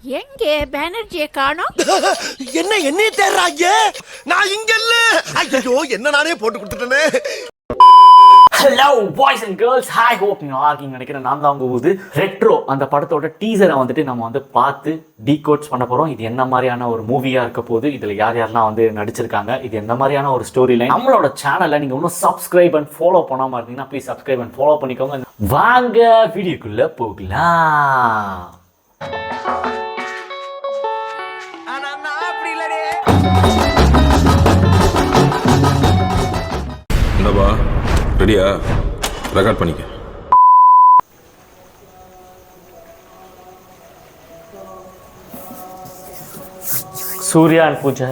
எங்கே பானர்ஜியை காணோம்? என்ன தேடுறாங்க? நான் இங்க இல்ல. ஐயோ என்ன நானே போட்டு கொடுத்துட்டேனே. Hello boys and girls, hi hope நீங்கள் நல்லா இருக்கீங்கன்னு நினைக்கிறேன். நான் தான் உங்கள் ரெட்ரோ அந்த படத்தோட டீசரை வந்துட்டு நம்ம வந்து பார்த்து டீகோட்ஸ் பண்ண போகிறோம். இது என்ன மாதிரியான ஒரு மூவியாக இருக்க போது, இதில் யார் யாரெல்லாம் வந்து நடிச்சிருக்காங்க, இது எந்த மாதிரியான ஒரு ஸ்டோரி லைன். நம்மளோட சேனலை நீங்கள் இன்னும் சப்ஸ்கிரைப் அண்ட் ஃபாலோ பண்ணாமல் இருந்தீங்கன்னா ப்ளீஸ் சப்ஸ்கிரைப் அண்ட் ஃபாலோ பண்ணிக்கோங்க. வாங்க வீடியோக்குள்ளே போகலாம். என்னப்பா ரெடியா? ரெக்கார்ட் பண்ணிக்க. சூர்யா அண்ட் பூஜா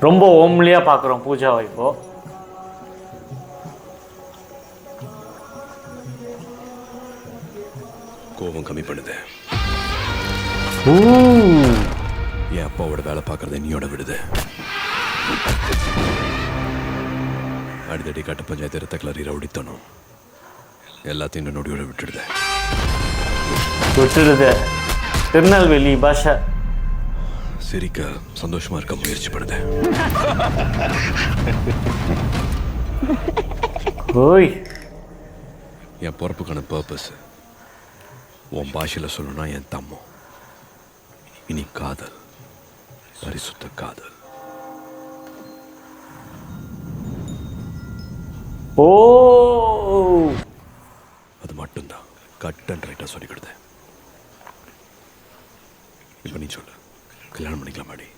ரொம்ப ஓம்லியா பார்க்குறோம் பூஜாவை. இப்போ கோபம் கம்மி பண்ணுது. என் அப்பாவோட வேலை பார்க்கறத நீயோட விடுது. அடிதடி கட்ட பஞ்சாயத்து ரத்த கிளறி ரவுடித்தனும் எல்லாத்தையும் நொடியோட விட்டுடுது. திருநெல்வேலி பாஷா சிரிக்க சந்தோஷமா இருக்க முயற்சி பண்ணுது. ஓய், என் பொறுப்புக்கான பர்பஸ் உன் பாஷையில் சொல்லணும்னா என் தம்மம். இனி காதல், பரிசுத்த காதல். ஓ, அது மட்டும்தான் கட் அண்ட் ரைட்டா சொல்லிக்கிடுது. இப்ப நீ சொல்லு, கல்யாணம் பண்ணிக்கலாமாடி?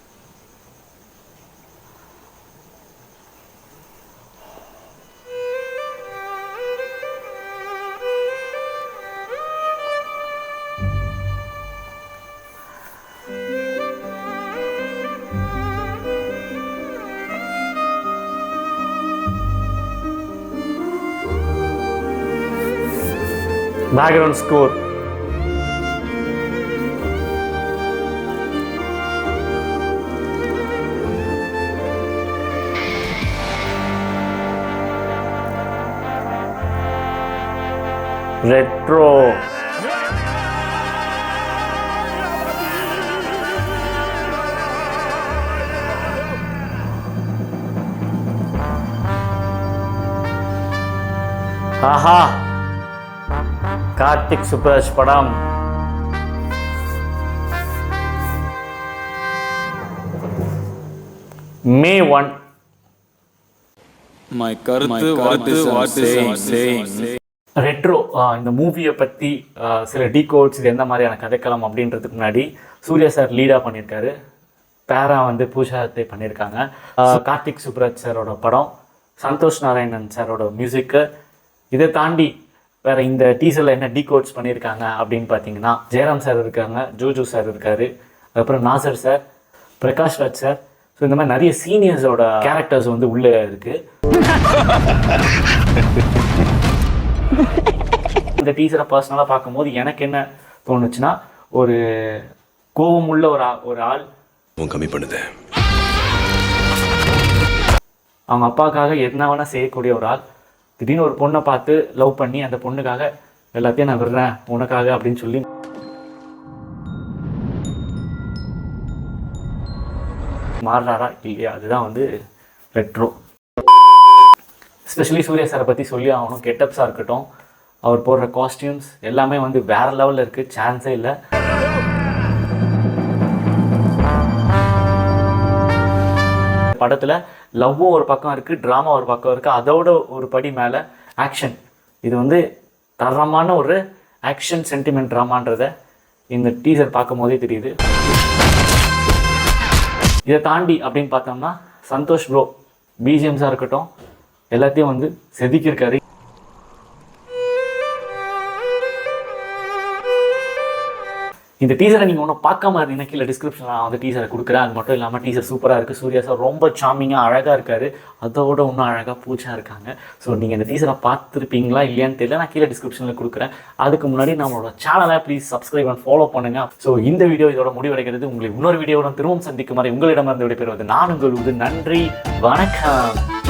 Background score retro. ஆஹா, கார்த்திக் சுப்ராஜ் படம். May 1. My கருத்து what is saying. ரெட்ரோ இந்த மூவியை பற்றி சில டீகோட்ஸ், இது எந்த மாதிரியான கதைக்களம் அப்படின்றதுக்கு முன்னாடி சூர்யா சார் லீடாக பண்ணியிருக்காரு, பேரா வந்து பூஜாத்தை பண்ணியிருக்காங்க. கார்த்திக் சுப்ராஜ் சாரோட படம், சந்தோஷ் நாராயணன் சாரோட மியூசிக்கு. இதை தாண்டி வேறு இந்த டீசரில் என்ன டீகோட்ஸ் பண்ணியிருக்காங்க அப்படின்னு பார்த்தீங்கன்னா, ஜெயராம் சார் இருக்காங்க, ஜோஜோ சார் இருக்கார், அதுக்கப்புறம் Nassar sir, Prakash Raj sir. So இந்த மாதிரி நிறைய சீனியர்ஸோட கேரக்டர்ஸ் வந்து உள்ளே இருக்குது. இந்த டீசரை பர்சனலாக பார்க்கும்போது எனக்கு என்ன தோணுச்சுன்னா, ஒரு கோபமுள்ள ஒரு ஆள் கம்மி பண்ணுது. அவங்க அப்பாவுக்காக என்ன வேணால் செய்யக்கூடிய ஒரு ஆள் திடீர்னு ஒரு பொண்ணை பார்த்து லவ் பண்ணி அந்த பொண்ணுக்காக எல்லாத்தையும் நான் விடுறேன் உனக்காக அப்படின்னு சொல்லி மாறுறாரா இல்லையா, அதுதான் வந்து ரெட்ரோ. எஸ்பெஷலி சூர்யா சாரை பற்றி சொல்லி ஆகணும். கெட்டப்ஸாக இருக்கட்டும், அவர் போடுற காஸ்டியூம்ஸ் எல்லாமே வந்து வேறு லெவலில் இருக்குது, சான்ஸே இல்லை. படத்தில் லவ்வும் ஒரு பக்கம் இருக்குது, ட்ராமா ஒரு பக்கம் இருக்குது, அதோட ஒரு படி மேலே ஆக்ஷன். இது வந்து தரமான ஒரு ஆக்ஷன் சென்டிமெண்ட் ட்ராமான்றதை இந்த டீசர் பார்க்கும் போதே தெரியுது. இதை தாண்டி அப்படின்னு பார்த்தோம்னா சந்தோஷ் ப்ரோ பிஜிஎம்ஸாக இருக்கட்டும் எல்லாத்தையும் வந்து செதுக்கியிருக்காரு. இந்த டீசரை நீங்கள் ஒன்றும் பார்க்காம இருந்தீங்கன்னா கீழே டிஸ்கிரிப்ஷனில் நான் வந்து டீசரை கொடுக்குறேன். அது மட்டும் இல்லாமல் டீசர் சூப்பராக இருக்குது. சூர்யா சார் ரொம்ப சாமிங்காக அழகாக இருக்கார், அதோட இன்னும் அழகாக பூஜா இருக்காங்க. ஸோ நீங்கள் இந்த டீசரை பார்த்துருப்பீங்களா இல்லையான்னு தெரியல, நான் கீழே டிஸ்கிரிப்ஷனில் கொடுக்குறேன். அதுக்கு முன்னாடி நம்மளோட சேனலை ப்ளீஸ் சப்ஸ்கிரைப் அண்ட் ஃபாலோ பண்ணுங்கள். ஸோ இந்த வீடியோ இதோட முடிவடைகிறது. உங்களை இன்னொரு வீடியோவுடன் திரும்பவும் சந்திக்கும் வரை உங்களிடமிருந்து விடைபெறுவது நான் உங்கள் நன்றி, வணக்கம்.